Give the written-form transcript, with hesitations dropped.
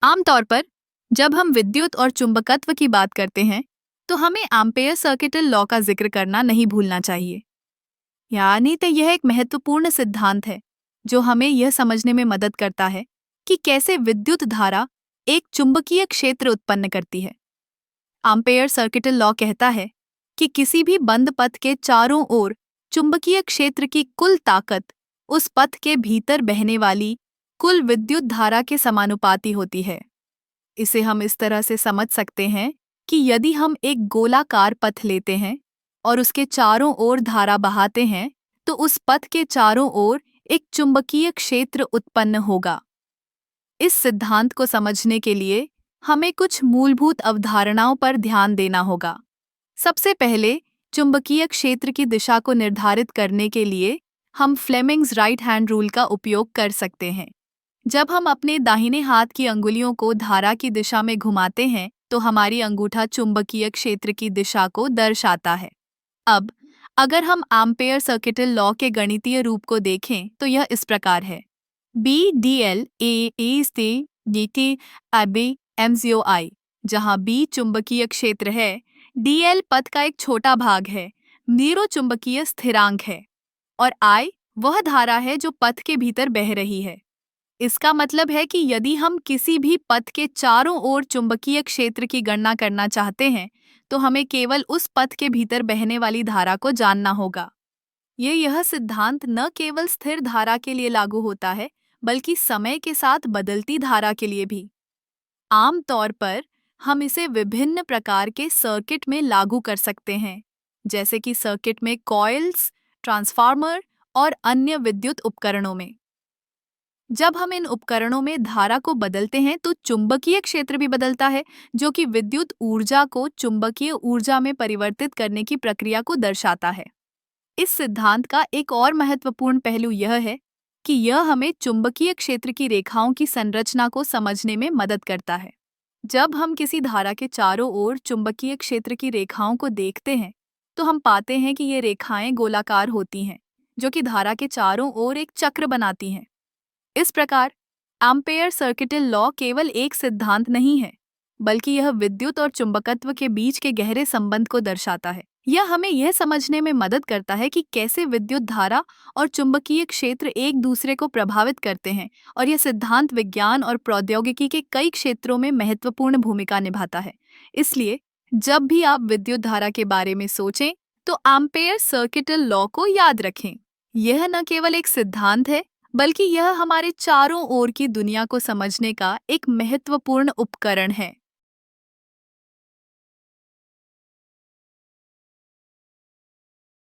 आमतौर पर जब हम विद्युत और चुंबकत्व की बात करते हैं तो हमें एम्पेयर सर्किटल लॉ का जिक्र करना नहीं भूलना चाहिए। यानी तो यह एक महत्वपूर्ण सिद्धांत है जो हमें यह समझने में मदद करता है कि कैसे विद्युत धारा एक चुंबकीय क्षेत्र उत्पन्न करती है। एम्पेयर सर्किटल लॉ कहता है कि किसी भी बंद पथ के चारों ओर चुंबकीय क्षेत्र की कुल ताकत उस पथ के भीतर बहने वाली कुल विद्युत धारा के समानुपाती होती है। इसे हम इस तरह से समझ सकते हैं कि यदि हम एक गोलाकार पथ लेते हैं और उसके चारों ओर धारा बहाते हैं तो उस पथ के चारों ओर एक चुंबकीय क्षेत्र उत्पन्न होगा। इस सिद्धांत को समझने के लिए हमें कुछ मूलभूत अवधारणाओं पर ध्यान देना होगा। सबसे पहले चुंबकीय क्षेत्र की दिशा को निर्धारित करने के लिए हम फ्लेमिंग्स राइट हैंड रूल का उपयोग कर सकते हैं। जब हम अपने दाहिने हाथ की अंगुलियों को धारा की दिशा में घुमाते हैं तो हमारी अंगूठा चुंबकीय क्षेत्र की दिशा को दर्शाता है। अब अगर हम एम्पेयर सर्किटल लॉ के गणितीय रूप को देखें तो यह इस प्रकार है: B D L A C D T B M GO I, जहाँ बी चुंबकीय क्षेत्र है, डी एल पथ का एक छोटा भाग है, नीरो चुंबकीय स्थिरांक है और आई वह धारा है जो पथ के भीतर बह रही है। इसका मतलब है कि यदि हम किसी भी पथ के चारों ओर चुंबकीय क्षेत्र की गणना करना चाहते हैं तो हमें केवल उस पथ के भीतर बहने वाली धारा को जानना होगा। यह सिद्धांत न केवल स्थिर धारा के लिए लागू होता है बल्कि समय के साथ बदलती धारा के लिए भी। आम तौर पर हम इसे विभिन्न प्रकार के सर्किट में लागू कर सकते हैं, जैसे कि सर्किट में कॉइल्स, ट्रांसफार्मर और अन्य विद्युत उपकरणों में। जब हम इन उपकरणों में धारा को बदलते हैं तो चुंबकीय क्षेत्र भी बदलता है, जो कि विद्युत ऊर्जा को चुंबकीय ऊर्जा में परिवर्तित करने की प्रक्रिया को दर्शाता है। इस सिद्धांत का एक और महत्वपूर्ण पहलू यह है कि यह हमें चुंबकीय क्षेत्र की रेखाओं की संरचना को समझने में मदद करता है। जब हम किसी धारा के चारों ओर चुंबकीय क्षेत्र की रेखाओं को देखते हैं तो हम पाते हैं कि ये रेखाएं गोलाकार होती हैं, जो कि धारा के चारों ओर एक चक्र बनाती हैं। इस प्रकार एम्पेयर सर्किटल लॉ केवल एक सिद्धांत नहीं है, बल्कि यह विद्युत और चुंबकत्व के बीच के गहरे संबंध को दर्शाता है। यह हमें यह समझने में मदद करता है कि कैसे विद्युत धारा और चुंबकीय क्षेत्र एक दूसरे को प्रभावित करते हैं, और यह सिद्धांत विज्ञान और प्रौद्योगिकी के कई क्षेत्रों में महत्वपूर्ण भूमिका निभाता है। इसलिए जब भी आप विद्युत धारा के बारे में सोचें तो एम्पेयर सर्किटल लॉ को याद रखें। यह न केवल एक सिद्धांत है बल्कि यह हमारे चारों ओर की दुनिया को समझने का एक महत्वपूर्ण उपकरण है।